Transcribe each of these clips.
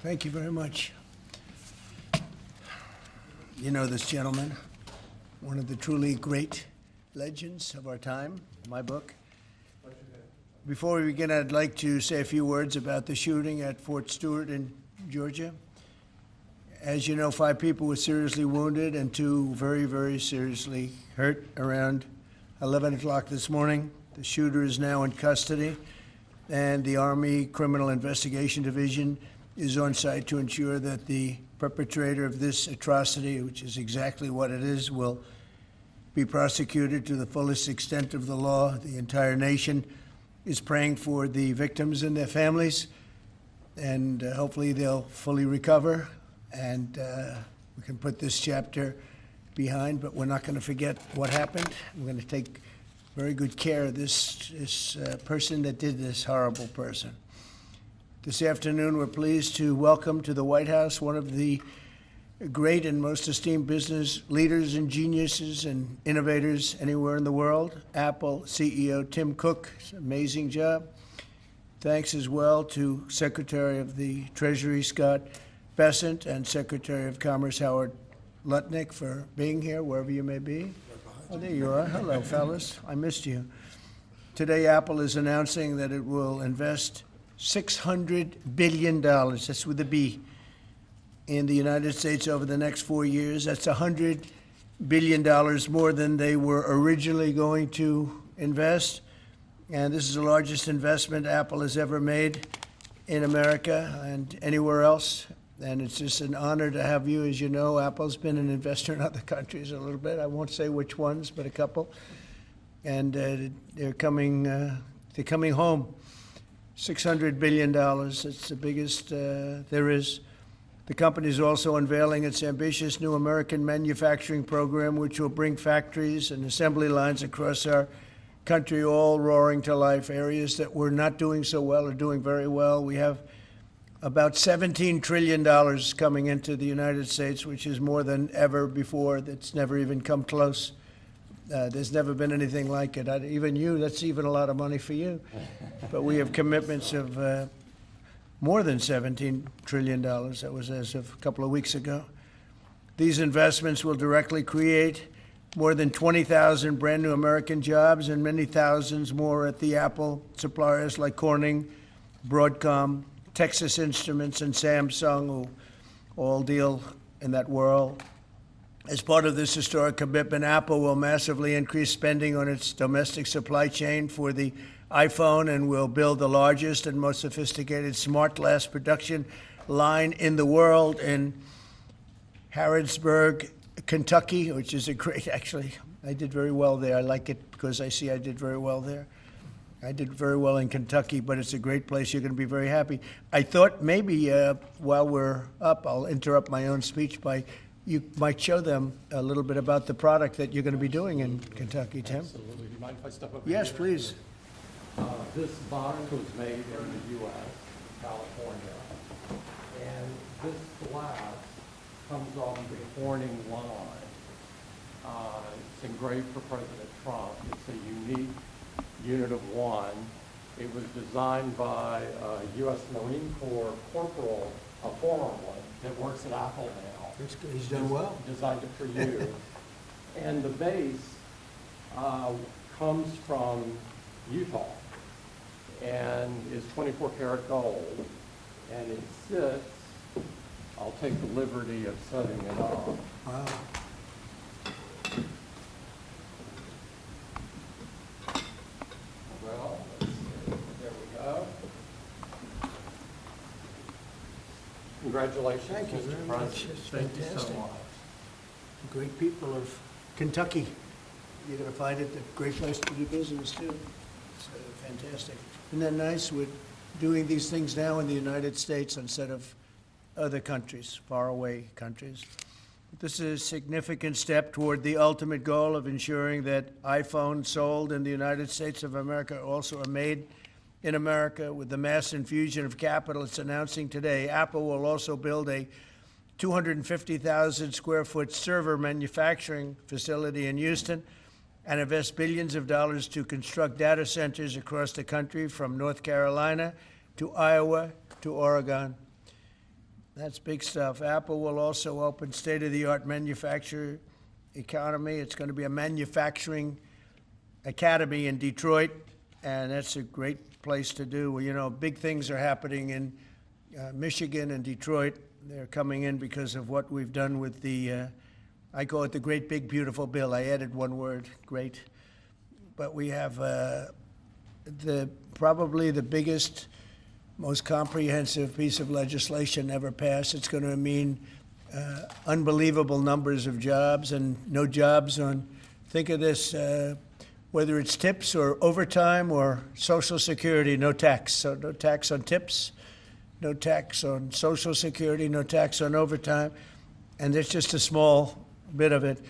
Thank you very much. You know this gentleman, one of the truly great legends of our time, my book. Before we begin, I'd like to say a few words about the shooting at Fort Stewart in Georgia. As you know, 5 people were seriously wounded and 2 very, very seriously hurt around 11 o'clock this morning. The shooter is now in custody, and the Army Criminal Investigation Division is on site to ensure that the perpetrator of this atrocity, which is exactly what it is, will be prosecuted to the fullest extent of the law. The entire nation is praying for the victims and their families, and hopefully they'll fully recover, and we can put this chapter behind, but we're not going to forget what happened. We're going to take very good care of this person that did this horrible person. This afternoon, we're pleased to welcome to the White House one of the great and most esteemed business leaders and geniuses and innovators anywhere in the world, Apple CEO Tim Cook. It's an amazing job. Thanks as well to Secretary of the Treasury Scott Bessent and Secretary of Commerce Howard Lutnick for being here, wherever you may be. Oh, there you are. Hello, fellas. I missed you. Today, Apple is announcing that it will invest $600 billion, that's with a B, in the United States over the next 4 years. That's $100 billion more than they were originally going to invest. And this is the largest investment Apple has ever made in America and anywhere else. And it's just an honor to have you. As you know, Apple's been an investor in other countries a little bit. I won't say which ones, but a couple. And they're coming home. $600 billion. It's the biggest there is. The company is also unveiling its ambitious new American manufacturing program, which will bring factories and assembly lines across our country, all roaring to life. Areas that were not doing so well are doing very well. We have about $17 trillion coming into the United States, which is more than ever before. That's never even come close. There's never been anything like it. Even you, that's even a lot of money for you. But we have commitments of more than $17 trillion. That was as of a couple of weeks ago. These investments will directly create more than 20,000 brand new American jobs and many thousands more at the Apple suppliers like Corning, Broadcom, Texas Instruments, and Samsung, who all deal in that world. As part of this historic commitment, Apple will massively increase spending on its domestic supply chain for the iPhone and will build the largest and most sophisticated smart glass production line in the world in Harrodsburg, Kentucky, which is a great, actually, I did very well there. I like it because I see I did very well there. I did very well in Kentucky, but it's a great place. You're going to be very happy. I thought maybe while we're up, I'll interrupt my own speech by you might show them a little bit about the product that you're going to be doing in Kentucky, Tim. Absolutely. Do you mind if I step over Yes, here? please. This box was made in the U.S., California, and this glass comes on the Corning line. It's engraved for President Trump. It's a unique unit of 1. It was designed by a U.S. Marine Corps corporal, a former one, that works at Apple now. He's done well. Designed it for you. And the base comes from Utah and is 24 karat gold. And it sits, I'll take the liberty of setting it up. Wow. Well, let's see. There we go. Congratulations, Thank you Mr. very much. President. It's Thank you so fantastic. much. Great people of Kentucky. You're going to find it a great place to do business, too. It's fantastic. Isn't that nice? We're doing these things now in the United States instead of other countries, faraway countries. This is a significant step toward the ultimate goal of ensuring that iPhones sold in the United States of America also are made in America. With the mass infusion of capital it's announcing today, Apple will also build a 250,000 square foot server manufacturing facility in Houston and invest billions of dollars to construct data centers across the country from North Carolina to Iowa to Oregon. That's big stuff. Apple will also open state-of-the-art manufacturer economy. It's going to be a manufacturing academy in Detroit, and that's a great place to do. Well, you know, big things are happening in Michigan and Detroit. They're coming in because of what we've done with the, I call it the Great Big Beautiful Bill. I added one word, great. But we have probably the biggest, most comprehensive piece of legislation ever passed. It's going to mean unbelievable numbers of jobs, and no jobs on, think of this, whether it's tips or overtime or Social Security, no tax. So no tax on tips, no tax on Social Security, no tax on overtime. And there's just a small bit of it.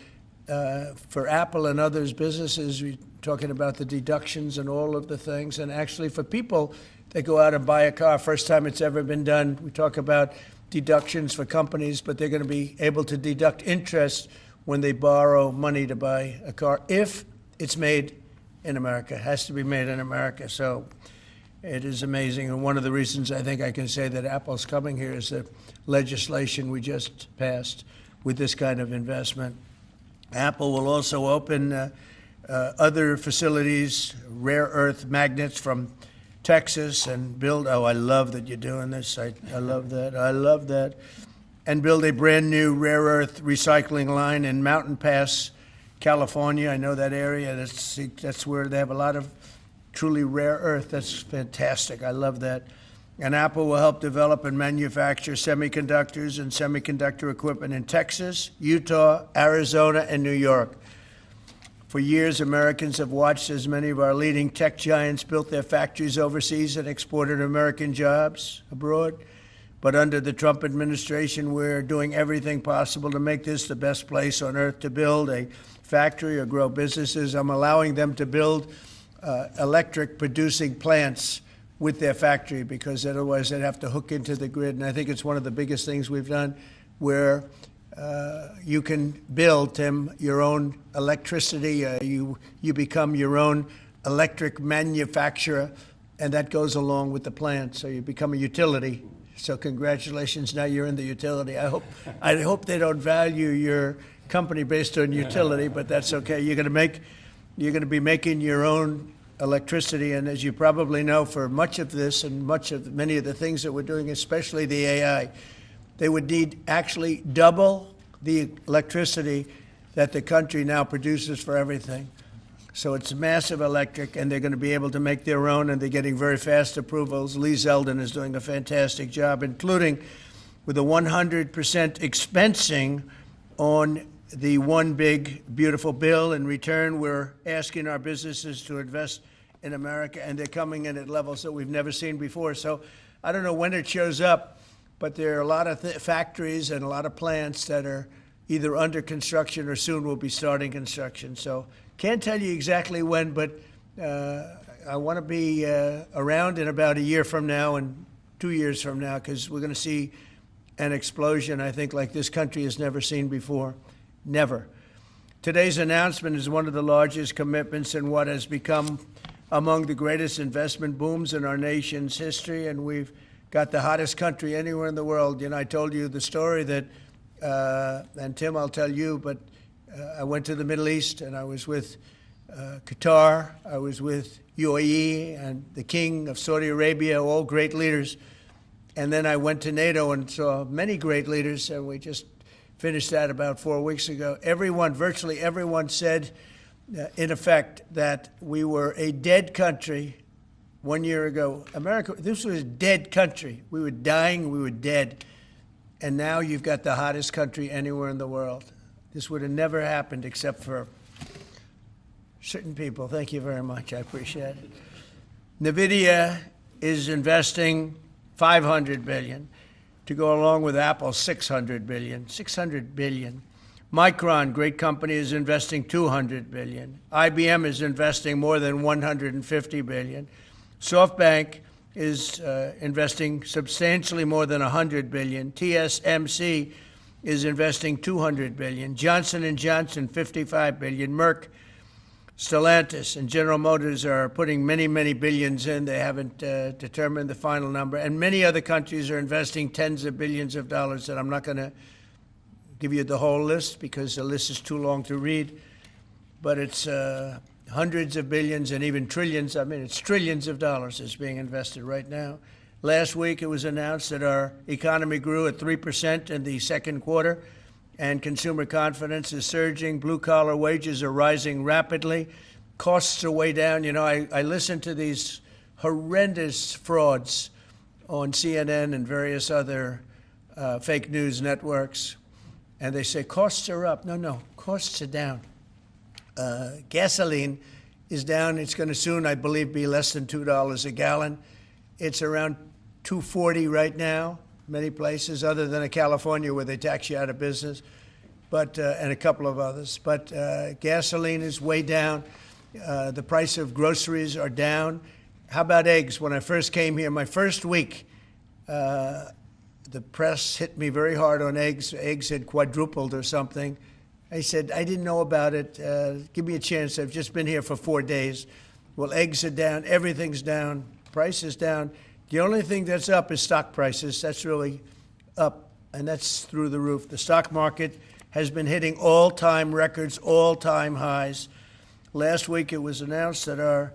For Apple and others businesses, we're talking about the deductions and all of the things. And actually for people that go out and buy a car, first time it's ever been done, we talk about deductions for companies, but they're going to be able to deduct interest when they borrow money to buy a car if it's made in America. It has to be made in America. So it is amazing. And one of the reasons I think I can say that Apple's coming here is the legislation we just passed with this kind of investment. Apple will also open other facilities, rare earth magnets from Texas, and build, oh, I love that you're doing this. I love that. I love that. And build a brand new rare earth recycling line in Mountain Pass, California. I know that area. That's where they have a lot of truly rare earth. That's fantastic. I love that. And Apple will help develop and manufacture semiconductors and semiconductor equipment in Texas, Utah, Arizona, and New York. For years, Americans have watched as many of our leading tech giants built their factories overseas and exported American jobs abroad. But under the Trump administration, we're doing everything possible to make this the best place on earth to build a factory or grow businesses. I'm allowing them to build electric producing plants with their factory, because otherwise they'd have to hook into the grid. And I think it's one of the biggest things we've done, where you can build, Tim, your own electricity. You become your own electric manufacturer, and that goes along with the plant. So you become a utility. So congratulations, now you're in the utility. I hope they don't value your company based on utility, but that's okay. You're going to be making your own electricity, and as you probably know, for much of this and many of the things that we're doing, especially the AI, they would need actually double the electricity that the country now produces for everything. So it's massive electric, and they're going to be able to make their own, and they're getting very fast approvals. Lee Zeldin is doing a fantastic job, including with a 100% expensing on the one big, beautiful bill. In return, we're asking our businesses to invest in America, and they're coming in at levels that we've never seen before. So I don't know when it shows up, but there are a lot of factories and a lot of plants that are either under construction or soon will be starting construction. So can't tell you exactly when, but I want to be around in about a year from now and 2 years from now, because we're going to see an explosion, I think, like this country has never seen before. Never. Today's announcement is one of the largest commitments in what has become among the greatest investment booms in our nation's history, and we've got the hottest country anywhere in the world. You know, I told you the story that, and Tim, I'll tell you, but I went to the Middle East, and I was with Qatar, I was with UAE, and the King of Saudi Arabia, all great leaders. And then I went to NATO and saw many great leaders, and we just finished that about 4 weeks ago. Virtually everyone said, in effect, that we were a dead country 1 year ago. America, this was a dead country. We were dying, we were dead. And now you've got the hottest country anywhere in the world. This would have never happened except for certain people. Thank you very much. I appreciate it. NVIDIA is investing $500 billion. To go along with Apple, $600 billion. $600 billion. Micron, great company, is investing $200 billion. IBM is investing more than $150 billion. SoftBank is investing substantially more than $100 billion. TSMC is investing $200 billion. Johnson & Johnson, $55 billion. Merck, Stellantis and General Motors are putting many, many billions in. They haven't determined the final number. And many other countries are investing tens of billions of dollars. And I'm not going to give you the whole list because the list is too long to read. But it's hundreds of billions and even trillions. I mean, it's trillions of dollars is being invested right now. Last week, it was announced that our economy grew at 3% in the second quarter, and consumer confidence is surging. Blue-collar wages are rising rapidly. Costs are way down. You know, I listen to these horrendous frauds on CNN and various other fake news networks, and they say costs are up. No, costs are down. Gasoline is down. It's going to soon, I believe, be less than $2 a gallon. It's around $2.40 right now, many places, other than in California where they tax you out of business, but and a couple of others. But gasoline is way down. The price of groceries are down. How about eggs? When I first came here, my first week, the press hit me very hard on eggs. Eggs had quadrupled or something. I said, I didn't know about it. Give me a chance. I've just been here for 4 days. Well, eggs are down. Everything's down. Price is down. The only thing that's up is stock prices. That's really up, and that's through the roof. The stock market has been hitting all-time records, all-time highs. Last week it was announced that our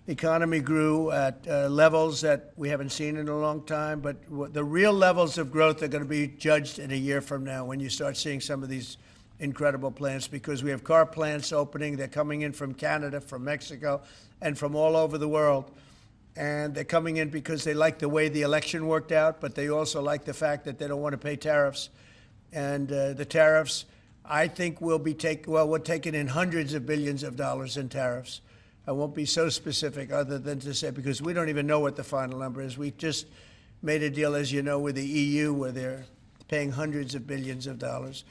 economy grew at levels that we haven't seen in a long time, but the real levels of growth are going to be judged in a year from now when you start seeing some of these incredible plants, because we have car plants opening. They're coming in from Canada, from Mexico, and from all over the world. And they're coming in because they like the way the election worked out, but they also like the fact that they don't want to pay tariffs. And the tariffs, I think, we're taking in hundreds of billions of dollars in tariffs. I won't be so specific other than to say, because we don't even know what the final number is. We just made a deal, as you know, with the EU where they're paying hundreds of billions of dollars.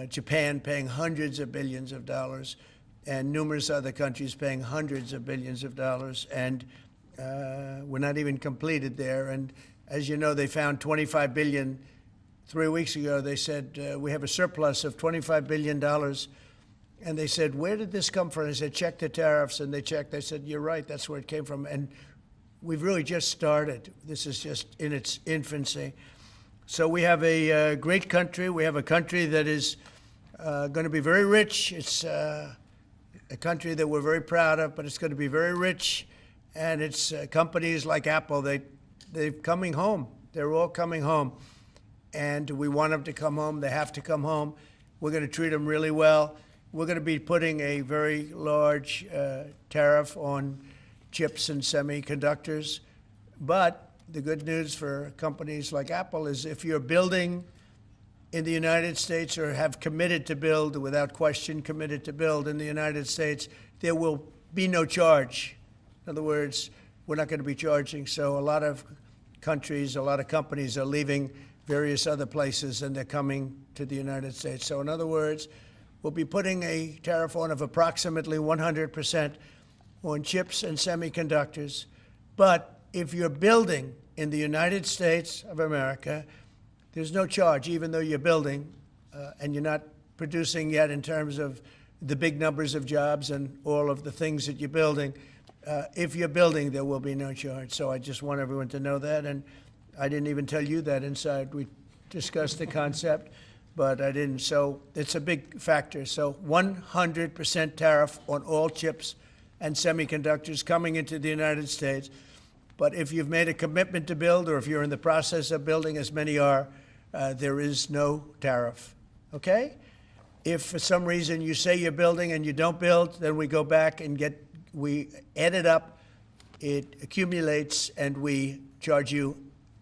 Japan paying hundreds of billions of dollars, and numerous other countries paying hundreds of billions of dollars. And we're not even completed there. And as you know, they found $25 billion 3 weeks ago. They said, we have a surplus of $25 billion. And they said, where did this come from? I said, check the tariffs. And they checked. They said, you're right, that's where it came from. And we've really just started. This is just in its infancy. So we have a great country. We have a country that is going to be very rich. It's a country that we're very proud of, but it's going to be very rich. And it's companies like Apple, they're coming home. They're all coming home. And we want them to come home. They have to come home. We're going to treat them really well. We're going to be putting a very large tariff on chips and semiconductors. But the good news for companies like Apple is if you're building in the United States or have committed to build, without question committed to build in the United States, there will be no charge. In other words, we're not going to be charging. So a lot of countries, a lot of companies are leaving various other places and they're coming to the United States. So in other words, we'll be putting a tariff on of approximately 100% on chips and semiconductors. But if you're building in the United States of America, there's no charge, even though you're building and you're not producing yet in terms of the big numbers of jobs and all of the things that you're building. If you're building, there will be no charge. So I just want everyone to know that. And I didn't even tell you that inside. We discussed the concept, but I didn't. So it's a big factor. So 100% tariff on all chips and semiconductors coming into the United States. But if you've made a commitment to build, or if you're in the process of building, as many are, there is no tariff. Okay? If for some reason you say you're building and you don't build, then we go back and we add it up, it accumulates, and we charge you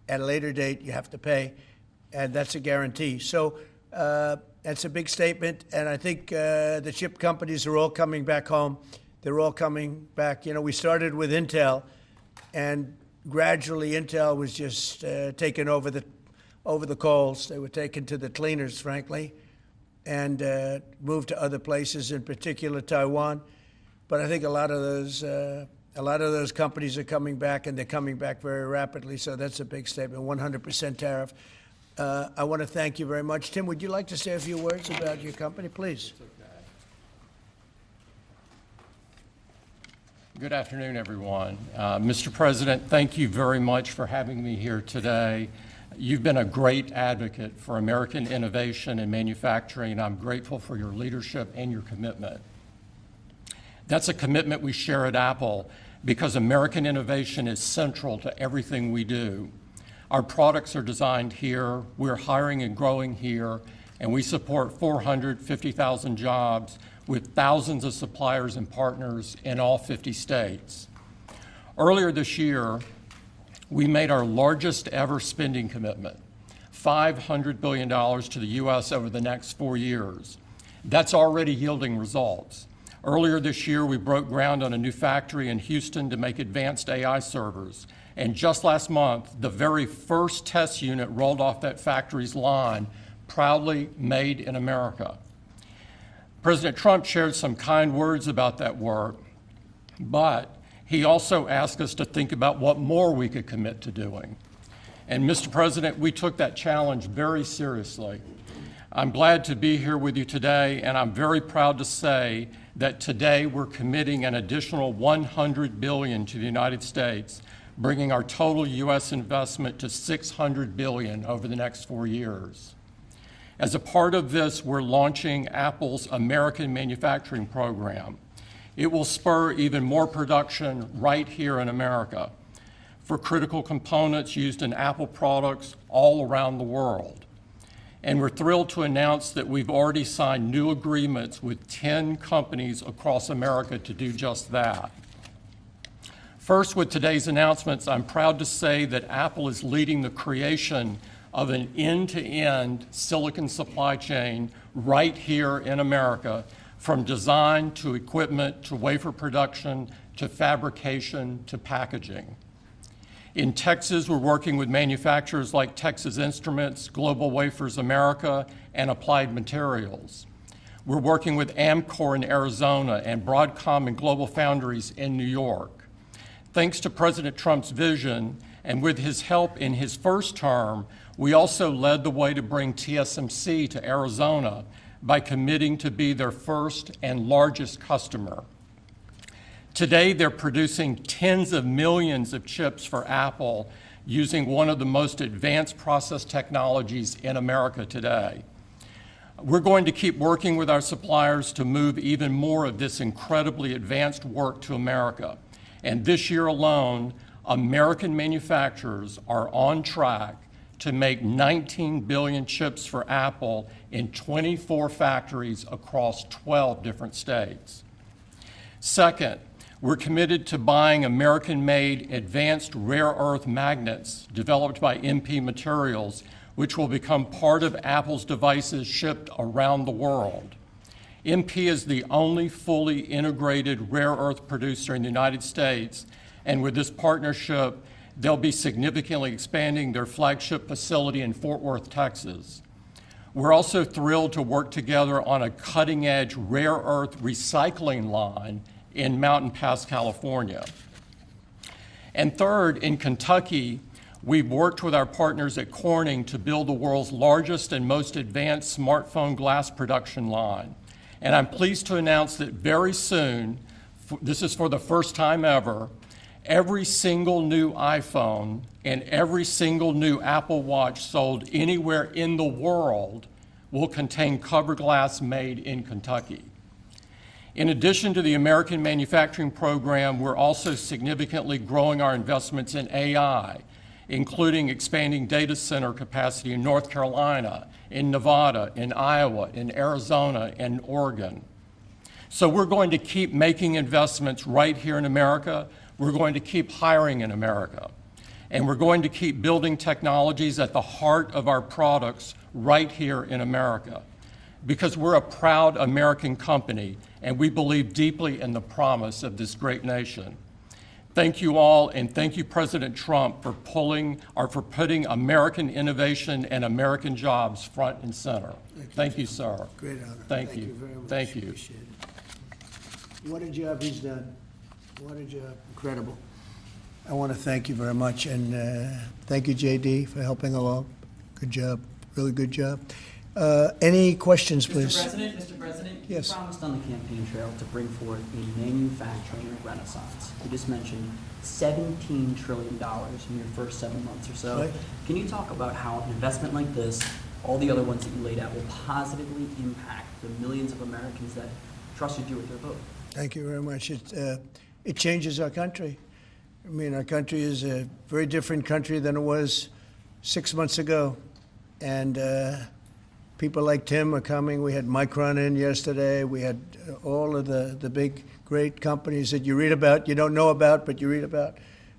at a later date. You have to pay, and that's a guarantee. So that's a big statement, and I think the chip companies are all coming back home. They're all coming back. You know, we started with Intel, and gradually Intel was just taken over the coals. They were taken to the cleaners, frankly, and moved to other places, in particular Taiwan. But I think a lot of those companies are coming back, and they're coming back very rapidly. So that's a big statement. 100% tariff. I want to thank you very much. Tim, would you like to say a few words about your company, please? Good afternoon, everyone. Mr. President, thank you very much for having me here today. You've been a great advocate for American innovation and manufacturing, and I'm grateful for your leadership and your commitment. That's a commitment we share at Apple because American innovation is central to everything we do. Our products are designed here, we're hiring and growing here, and we support 450,000 jobs with thousands of suppliers and partners in all 50 states. Earlier this year, we made our largest ever spending commitment, $500 billion to the U.S. over the next 4 years. That's already yielding results. Earlier this year, we broke ground on a new factory in Houston to make advanced AI servers. And just last month, the very first test unit rolled off that factory's line, proudly made in America. President Trump shared some kind words about that work, but he also asked us to think about what more we could commit to doing. And Mr. President, we took that challenge very seriously. I'm glad to be here with you today, and I'm very proud to say that today we're committing an additional $100 billion to the United States, bringing our total U.S. investment to $600 billion over the next 4 years. As a part of this, we're launching Apple's American Manufacturing Program. It will spur even more production right here in America for critical components used in Apple products all around the world. And we're thrilled to announce that we've already signed new agreements with 10 companies across America to do just that. First, with today's announcements, I'm proud to say that Apple is leading the creation of an end-to-end silicon supply chain right here in America, from design to equipment to wafer production to fabrication to packaging. In Texas, we're working with manufacturers like Texas Instruments, Global Wafers America, and Applied Materials. We're working with Amcor in Arizona and Broadcom and Global Foundries in New York. Thanks to President Trump's vision, and with his help in his first term, we also led the way to bring TSMC to Arizona by committing to be their first and largest customer. Today, they're producing tens of millions of chips for Apple using one of the most advanced process technologies in America today. We're going to keep working with our suppliers to move even more of this incredibly advanced work to America. And this year alone, American manufacturers are on track to make 19 billion chips for Apple in 24 factories across 12 different states. Second, we're committed to buying American-made advanced rare earth magnets developed by MP Materials, which will become part of Apple's devices shipped around the world. MP is the only fully integrated rare earth producer in the United States, and with this partnership, they'll be significantly expanding their flagship facility in Fort Worth, Texas. We're also thrilled to work together on a cutting-edge rare earth recycling line in Mountain Pass, California. And third, in Kentucky, we've worked with our partners at Corning to build the world's largest and most advanced smartphone glass production line. And I'm pleased to announce that very soon, this is for the first time ever, every single new iPhone and every single new Apple Watch sold anywhere in the world will contain cover glass made in Kentucky. In addition to the American Manufacturing Program, we're also significantly growing our investments in AI, including expanding data center capacity in North Carolina, in Nevada, in Iowa, in Arizona, and Oregon. So we're going to keep making investments right here in America. We're going to keep hiring in America. And we're going to keep building technologies at the heart of our products right here in America. Because we're a proud American company, and we believe deeply in the promise of this great nation. Thank you all, and thank you, President Trump, for putting American innovation and American jobs front and center. Thank you, sir. Great honor. Thank you. Very much. Thank you. Appreciate it. What a job he's done. What a job. Incredible. I want to thank you very much, and thank you, JD, for helping along. Good job. Really good job. Any questions, Mr. please? Mr. President, Yes. you promised on the campaign trail to bring forth a manufacturing renaissance. You just mentioned $17 trillion in your first 7 months or so. Right. Can you talk about how an investment like this, all the other ones that you laid out, will positively impact the millions of Americans that trusted you with their vote? Thank you very much. It changes our country. I mean, our country is a very different country than it was 6 months ago. And people like Tim are coming. We had Micron in yesterday. We had all of the big, great companies that you read about, you don't know about, but you read about.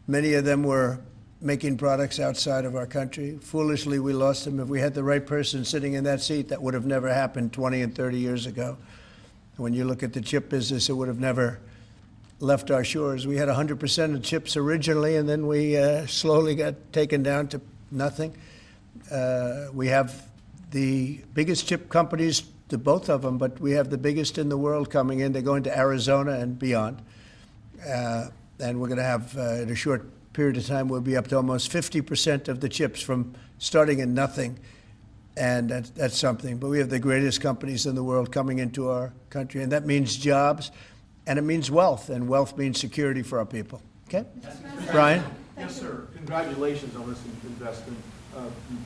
Many of them were making products outside of our country. Foolishly, we lost them. If we had the right person sitting in that seat, that would have never happened 20 and 30 years ago. When you look at the chip business, it would have never left our shores. We had 100% of chips originally, and then we slowly got taken down to nothing. We have the biggest chip companies, the both of them, but we have the biggest in the world coming in. They're going to Arizona and beyond. And we're going to have, in a short period of time, we'll be up to almost 50% of the chips from starting in nothing. And that's something. But we have the greatest companies in the world coming into our country, and that means jobs, and it means wealth, and wealth means security for our people. Okay? Brian? Yes, sir. Congratulations on this investment,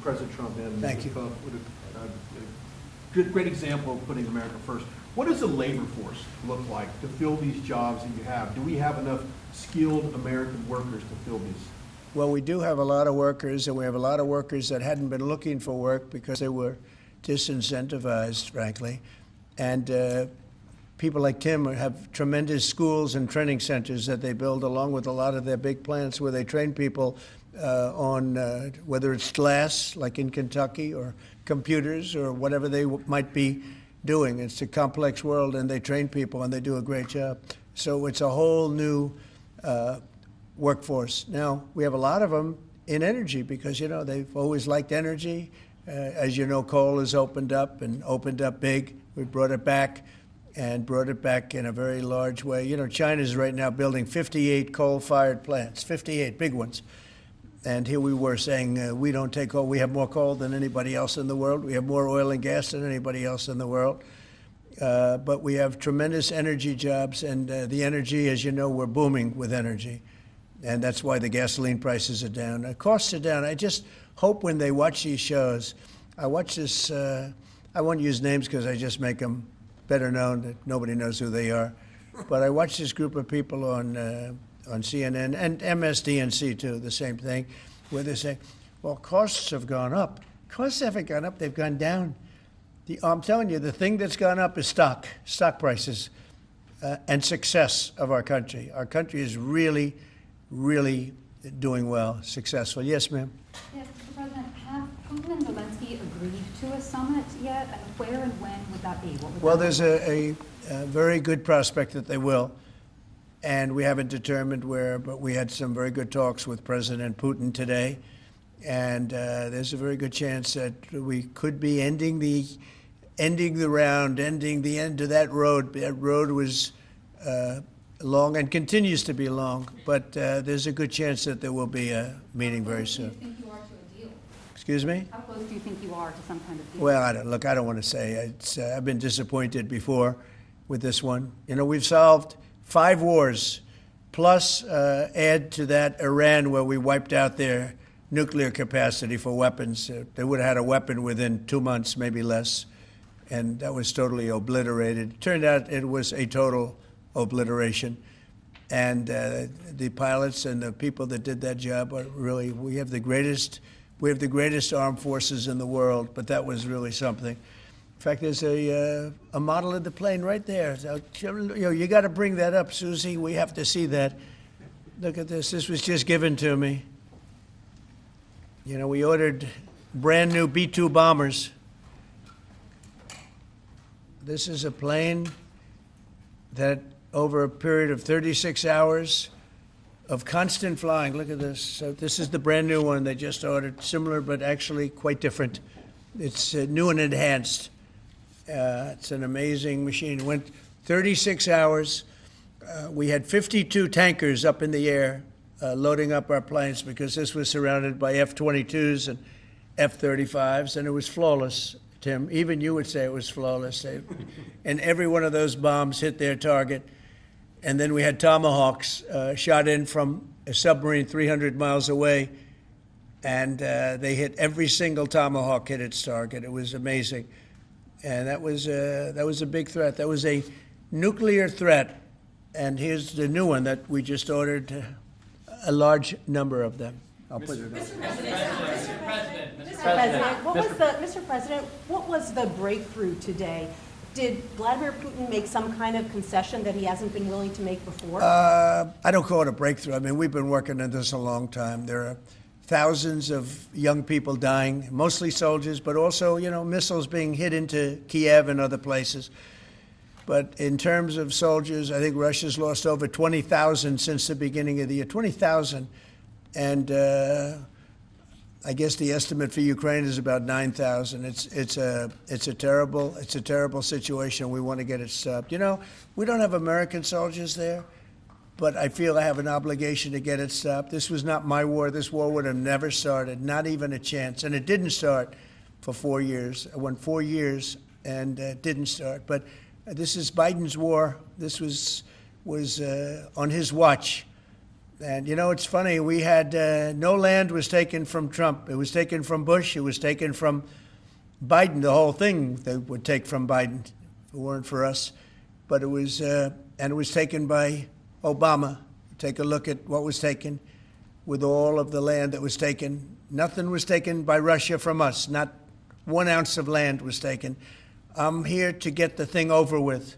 President Trump. And Thank you. What a great example of putting America first. What does the labor force look like to fill these jobs that you have? Do we have enough skilled American workers to fill these? Well, we do have a lot of workers, and we have a lot of workers that hadn't been looking for work because they were disincentivized, frankly. And people like Tim have tremendous schools and training centers that they build along with a lot of their big plants where they train people on whether it's glass, like in Kentucky, or computers, or whatever they might be doing. It's a complex world, and they train people, and they do a great job. So it's a whole new workforce. Now, we have a lot of them in energy because, you know, they've always liked energy. As you know, coal has opened up and opened up big. We brought it back and brought it back in a very large way. You know, China's right now building 58 coal-fired plants, 58 big ones. And here we were saying we don't take coal. We have more coal than anybody else in the world. We have more oil and gas than anybody else in the world. But we have tremendous energy jobs, and the energy, as you know, we're booming with energy. And that's why the gasoline prices are down. The costs are down. I just hope when they watch these shows, I watch this, I won't use names because I just make them better known, that nobody knows who they are. But I watch this group of people on CNN and MSDNC too, the same thing, where they say, well, costs have gone up. Costs haven't gone up, they've gone down. I'm telling you, the thing that's gone up is stock prices, and success of our country. Our country is really, really doing well, successful. Yes, ma'am? Yes, Mr. President, have Putin and Zelensky agreed to a summit yet? And where and when would that be? Well, there's a very good prospect that they will. And we haven't determined where, but we had some very good talks with President Putin today. And there's a very good chance that we could be ending the round, ending the end of that road. That road was long and continues to be long, but there's a good chance that there will be a meeting very soon. How close do you think you are to a deal? Excuse me? How close do you think you are to some kind of deal? Well, I don't want to say. I've been disappointed before with this one. You know, we've solved 5 wars, plus add to that Iran, where we wiped out their nuclear capacity for weapons. They would have had a weapon within 2 months, maybe less, and that was totally obliterated. It turned out it was a total obliteration, and the pilots and the people that did that job are really, we have the greatest armed forces in the world, but that was really something. In fact, there's a model of the plane right there. So, you know, you got to bring that up, Susie. We have to see that. Look at this. This was just given to me. You know, we ordered brand new B-2 bombers. This is a plane that over a period of 36 hours of constant flying. Look at this. So this is the brand new one they just ordered. Similar, but actually quite different. It's new and enhanced. It's an amazing machine. It went 36 hours. We had 52 tankers up in the air loading up our planes because this was surrounded by F-22s and F-35s, and it was flawless. Tim. Even you would say it was flawless. And every one of those bombs hit their target. And then we had Tomahawks shot in from a submarine 300 miles away, and they hit every single Tomahawk hit its target. It was amazing. And that was a big threat. That was a nuclear threat. And here's the new one that we just ordered, a large number of them. I'll put it up. Mr. President, what was the breakthrough today? Did Vladimir Putin make some kind of concession that he hasn't been willing to make before? I don't call it a breakthrough. I mean, we've been working on this a long time. There are thousands of young people dying, mostly soldiers, but also, missiles being hit into Kiev and other places. But in terms of soldiers, I think Russia's lost over 20,000 since the beginning of the year. 20,000. And I guess the estimate for Ukraine is about 9,000. It's a terrible situation. We want to get it stopped. We don't have American soldiers there, but I feel I have an obligation to get it stopped. This was not my war. This war would have never started, not even a chance. And it didn't start for 4 years. It went 4 years and it didn't start. But this is Biden's war. This was on his watch. And, it's funny, we had no land was taken from Trump. It was taken from Bush. It was taken from Biden. The whole thing they would take from Biden if it weren't for us. But it was taken by Obama. Take a look at what was taken with all of the land that was taken. Nothing was taken by Russia from us. Not 1 ounce of land was taken. I'm here to get the thing over with.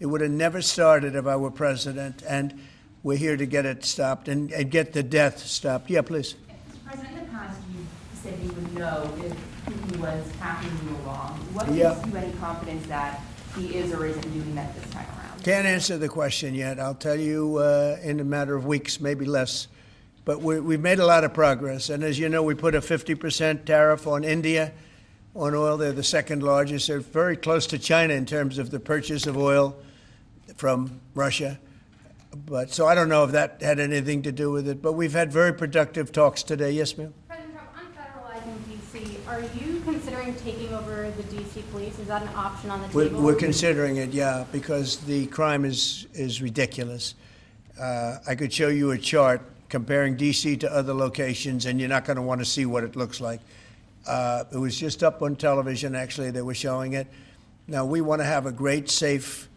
It would have never started if I were president. And we're here to get it stopped and get the death stopped. Yeah, please. Mr. President, in the past, you said you would know if Putin was tapping you along. What gives you any confidence that he is or isn't doing that this time around? Can't answer the question yet. I'll tell you in a matter of weeks, maybe less. But we've made a lot of progress. And as you know, we put a 50% tariff on India on oil. They're the second largest. They're very close to China in terms of the purchase of oil from Russia. But so I don't know if that had anything to do with it, but we've had very productive talks today. Yes, ma'am? President Trump, on federalizing D.C., are you considering taking over the D.C. police? Is that an option on the table? We're considering it, yeah, because the crime is ridiculous. I could show you a chart comparing D.C. to other locations, and you're not going to want to see what it looks like. It was just up on television, actually. They were showing it. Now, we want to have a great, safe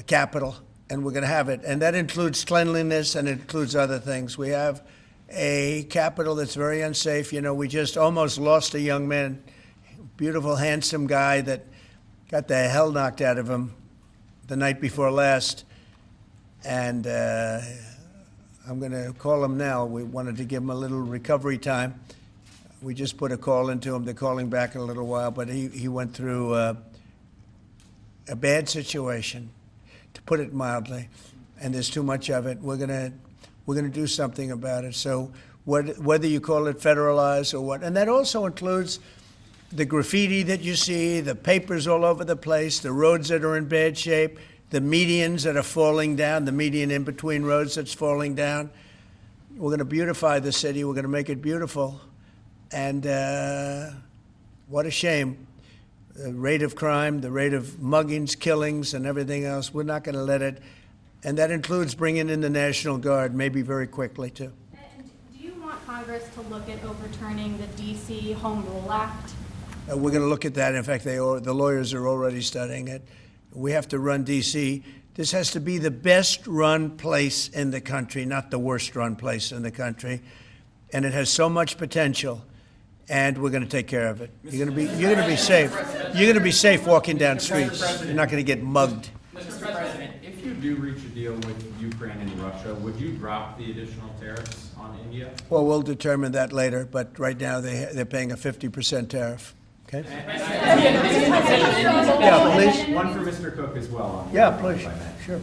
capital. And we're going to have it. And that includes cleanliness and it includes other things. We have a capital that's very unsafe. We just almost lost a young man, beautiful, handsome guy that got the hell knocked out of him the night before last. And I'm going to call him now. We wanted to give him a little recovery time. We just put a call into him. They're calling back in a little while. But he went through a bad situation, to put it mildly, and there's too much of it. We're gonna do something about it. So whether you call it federalized or what, and that also includes the graffiti that you see, the papers all over the place, the roads that are in bad shape, the medians that are falling down, the median in between roads that's falling down. We're going to beautify the city. We're going to make it beautiful. And what a shame. The rate of crime, the rate of muggings, killings, and everything else, we're not going to let it. And that includes bringing in the National Guard, maybe very quickly, too. And do you want Congress to look at overturning the D.C. Home Rule Act? We're going to look at that. In fact, the lawyers are already studying it. We have to run D.C. This has to be the best-run place in the country, not the worst-run place in the country. And it has so much potential. And we're going to take care of it. You're going to be safe. You're going to be safe walking down streets. You're not going to get mugged. Mr. President, if you do reach a deal with Ukraine and Russia, would you drop the additional tariffs on India? Well, we'll determine that later. But right now they're paying a 50% tariff. Okay. Yeah, please. One for Mr. Cook as well. Yeah, please. Sure.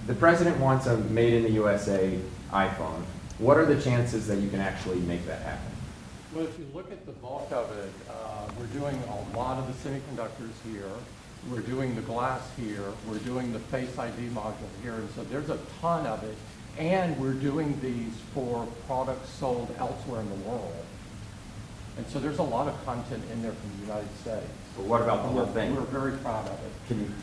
The president wants a made in the USA iPhone. What are the chances that you can actually make that happen? Well, if you look at the bulk of it, we're doing a lot of the semiconductors here. We're doing the glass here. We're doing the Face ID module here. And so there's a ton of it. And we're doing these for products sold elsewhere in the world. And so there's a lot of content in there from the United States. But what about the whole We're thing? very proud of it.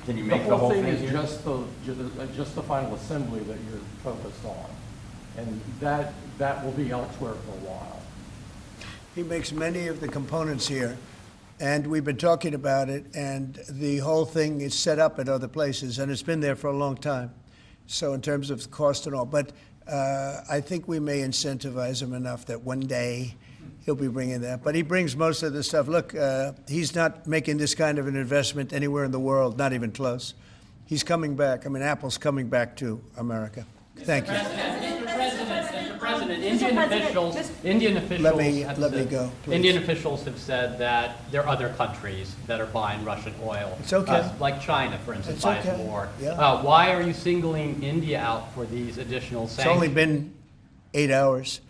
Can you make the whole thing is here? just the final assembly that you're focused on. And that will be elsewhere for a while. He makes many of the components here, and we've been talking about it, and the whole thing is set up at other places, and it's been there for a long time. So in terms of the cost and all, but I think we may incentivize him enough that one day he'll be bringing that. But he brings most of the stuff. Look, he's not making this kind of an investment anywhere in the world, not even close. He's coming back. I mean, Apple's coming back to America. Thank you. Mr. President, Indian officials Let me go, please. Indian officials have said that there are other countries that are buying Russian oil. It's okay. Like China, for instance, It's buys okay. more. Yeah. Why are you singling India out for these additional It's sanctions? only been 8 hours,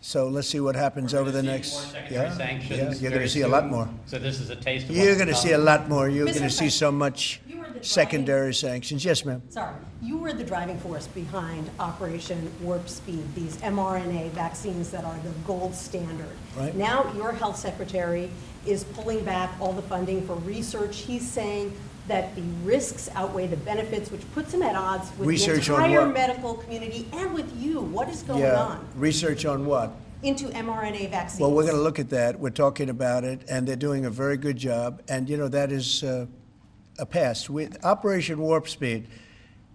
so let's see what happens over the next. More secondary sanctions you're going very to see a lot soon. more. So this is a taste of You're what's going to come. see a lot more. You're Mr. going to see so much You were the secondary sanctions. Yes, ma'am. Sorry, you were the driving force behind Operation Warp Speed, these mRNA vaccines that are the gold standard. Right. Now your health secretary is pulling back all the funding for research. He's saying that the risks outweigh the benefits, which puts him at odds with Research the on entire what? medical community and with you. What is going Yeah. on Research on what? into mRNA vaccines? Well, we're going to look at that. We're talking about it, and they're doing a very good job. And, you know, that is a past. Operation Warp Speed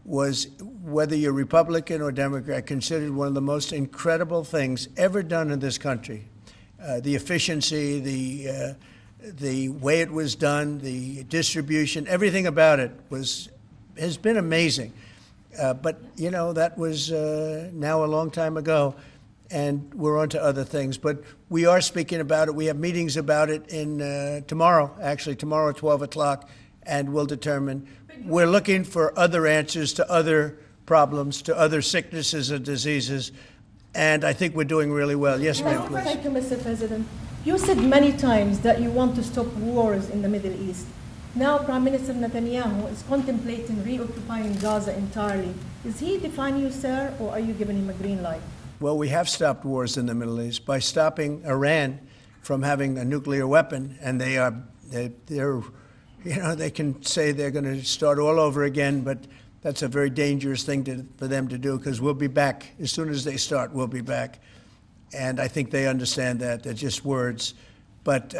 was, whether you're Republican or Democrat, considered one of the most incredible things ever done in this country. The efficiency, the way it was done, the distribution, everything about it has been amazing. But, you know, that was now a long time ago, and we're on to other things. But we are speaking about it. We have meetings about it tomorrow at 12 o'clock, and we'll determine. We're looking for other answers to other problems, to other sicknesses and diseases, and I think we're doing really well. Yes, ma'am, please. Thank you, Mr. President. You said many times that you want to stop wars in the Middle East. Now, Prime Minister Netanyahu is contemplating reoccupying Gaza entirely. Is he defying you, sir, or are you giving him a green light? Well, we have stopped wars in the Middle East by stopping Iran from having a nuclear weapon, and they're you know, they can say they're going to start all over again, but that's a very dangerous thing for them to do, because we'll be back. As soon as they start, we'll be back. And I think they understand that. They're just words. But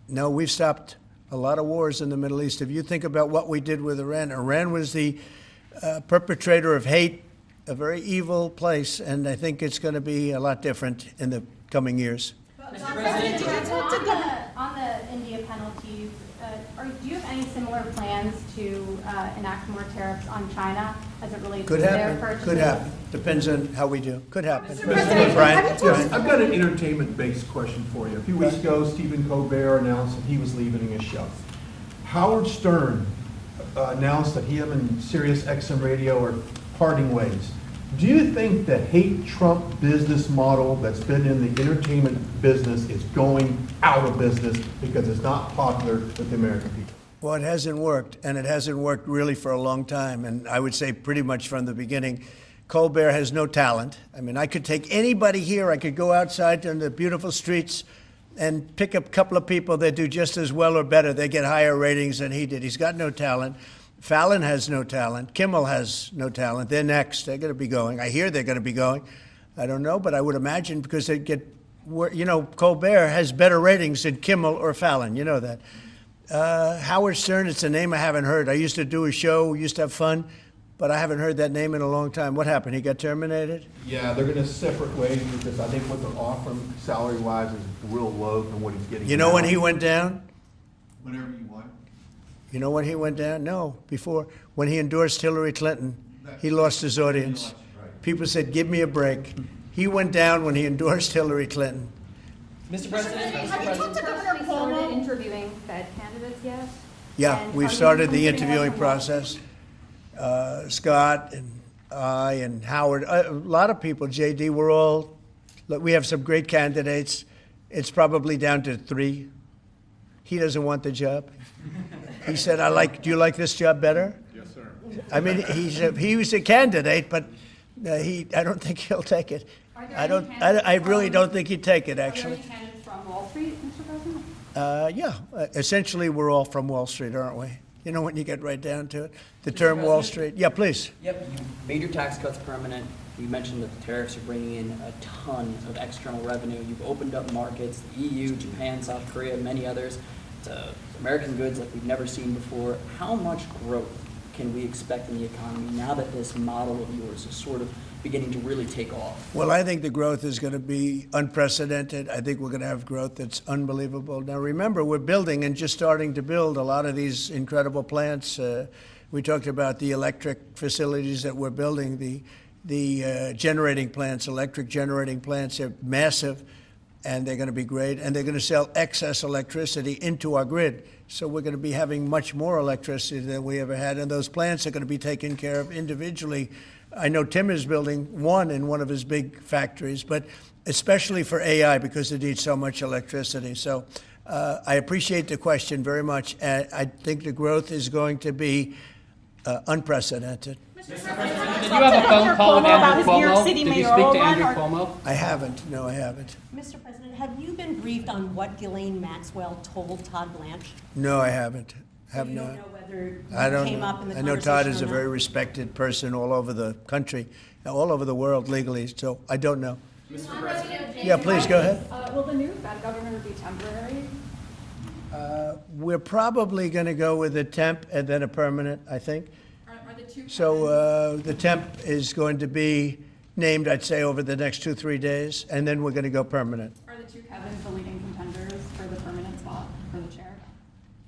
no, we've stopped a lot of wars in the Middle East. If you think about what we did with Iran, Iran was the perpetrator of hate, a very evil place, and I think it's going to be a lot different in the coming years. Mr. President, On the India penalties, do you have any similar plans to enact more tariffs on China as it relates Could to their happen. purchases? Could happen. Depends on how we do. Could happen. President, Brian? Yes, I've got an entertainment-based question for you. A few weeks ago, Stephen Colbert announced that he was leaving his show. Howard Stern announced that him and Sirius XM Radio are parting ways. Do you think the hate Trump business model that's been in the entertainment business is going out of business because it's not popular with the American people? Well, it hasn't worked, and it hasn't worked really for a long time, and I would say pretty much from the beginning. Colbert has no talent. I mean, I could take anybody here, I could go outside on the beautiful streets and pick up a couple of people that do just as well or better. They get higher ratings than he did. He's got no talent. Fallon has no talent. Kimmel has no talent. They're next. They're going to be going. I hear they're going to be going. I don't know, but I would imagine because they get, you know, Colbert has better ratings than Kimmel or Fallon. You know that. Howard Stern, it's a name I haven't heard. I used to do a show, used to have fun, but I haven't heard that name in a long time. What happened? He got terminated? Yeah, they're going to separate ways because I think what they're offering salary-wise is real low from what he's getting. You know now. when he went down? Whenever you want. You know when he went down? No, before. When he endorsed Hillary Clinton, he lost his audience. People said, give me a break. He went down when he endorsed Hillary Clinton. Mr. President, Have you talked to Governor Cuomo? Started interviewing Fed candidates yet? Yeah, And we've are you started the considering interviewing that? process. Scott and I and Howard, a lot of people, JD, we have some great candidates. It's probably down to 3. He doesn't want the job. He said, do you like this job better? Yes, sir. I mean, he was a candidate, but I don't think he'll take it. I really don't think he'd take it, Are there actually. any candidates from Wall Street Yeah, essentially, we're all from Wall Street, aren't we? You know, when you get right down to it, the term Wall Street. Yeah, please. Yep, you made your tax cuts permanent. You mentioned that the tariffs are bringing in a ton of external revenue. You've opened up markets, the EU, Japan, South Korea, many others, to American goods like we've never seen before. How much growth can we expect in the economy now that this model of yours is sort of beginning to really take off? Well, I think the growth is going to be unprecedented. I think we're going to have growth that's unbelievable. Now, remember, we're building and just starting to build a lot of these incredible plants. We talked about the electric facilities that we're building, the generating plants, electric generating plants. They're massive, and they're going to be great. And they're going to sell excess electricity into our grid. So we're going to be having much more electricity than we ever had. And those plants are going to be taken care of individually. I know Tim is building one in one of his big factories, but especially for AI because it needs so much electricity. So I appreciate the question very much. And I think the growth is going to be unprecedented. Did you have a phone call with Andrew Cuomo? Did you speak to Andrew Cuomo? I haven't. No, I haven't. Mr. President, have you been briefed on what Ghislaine Maxwell told Todd Blanche? No, I haven't. Have You not. don't know whether I don't came know. up in the I know Todd is conversation a or very not? respected person all over the country, all over the world legally, so I don't know. Mr. President. Yeah, please, go ahead. Will the new Fed governor be temporary? We're probably going to go with a temp and then a permanent, I think. Are the two So the temp is going to be named, I'd say, over the next 2-3 days, and then we're going to go permanent. Are the two Kevins the leading contenders for the permanent spot for the chair?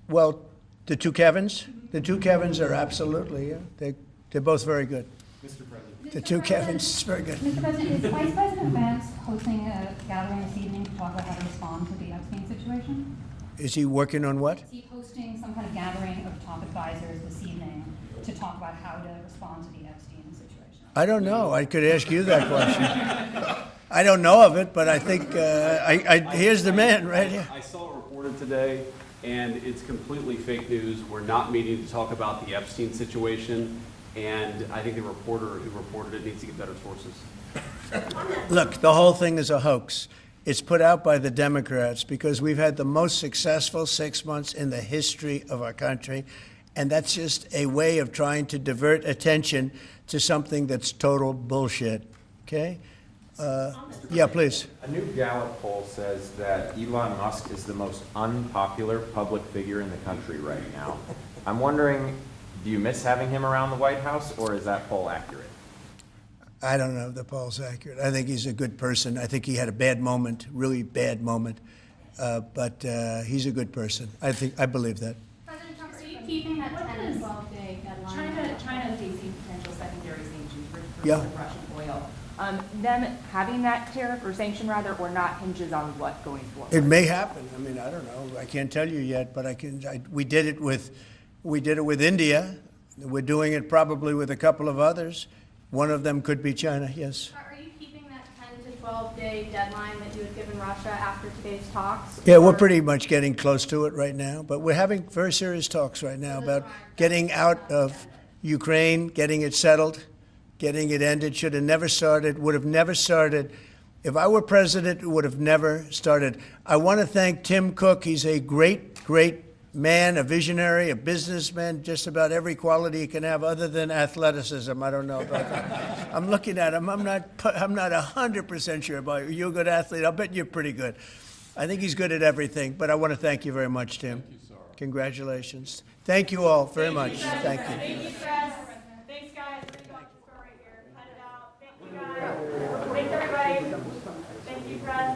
Well, the two Kevins? The two Kevins are absolutely, yeah. They're both very good. Mr. President. The two Kevins, very good. Mr. President, is Vice President Vance hosting a gathering this evening to talk about how to respond to the Epstein situation? Is he working on what? Is he hosting some kind of gathering of top advisors this evening to talk about how to respond to the Epstein situation? I don't know. I could ask you that question. I don't know of it, but I think here's the man right here. I saw it reported today, and it's completely fake news. We're not meeting to talk about the Epstein situation, and I think the reporter who reported it needs to get better sources. Look, the whole thing is a hoax. It's put out by the Democrats because we've had the most successful 6 months in the history of our country, and that's just a way of trying to divert attention to something that's total bullshit. Okay? Yeah, please. A new Gallup poll says that Elon Musk is the most unpopular public figure in the country right now. I'm wondering, do you miss having him around the White House, or is that poll accurate? I don't know if the poll's accurate. I think he's a good person. I think he had a bad moment, really bad moment, but he's a good person. I believe that. President Trump, are you keeping that 10 and 12-day deadline? China is facing potential secondary sanctions for Yeah. Russian oil. Them having that tariff or sanction rather, or not, hinges on what going forward? It may happen. I mean, I don't know. I can't tell you yet, but we did it with India. We're doing it probably with a couple of others. One of them could be China. Yes. Are you keeping that 10 to 12-day deadline that you had given Russia after today's talks? Yeah, we're Or- pretty much getting close to it right now, but we're having very serious talks right now about getting out of Ukraine, getting it settled, getting it ended. Should have never started, would have never started. If I were president, it would have never started. I want to thank Tim Cook. He's a great, great man, a visionary, a businessman, just about every quality he can have other than athleticism. I don't know about that. I'm looking at him. I'm not 100% sure about you. You're a good athlete. I'll bet you're pretty good. I think he's good at everything, but I want to thank you very much, Tim. Thank you, sir. Congratulations. Thank you all very much. Thank you. Thank you, Chris. Thanks, guys. Thank you, right here. Cut it out. Thank you, guys. Thanks, everybody. Thank you, Chris.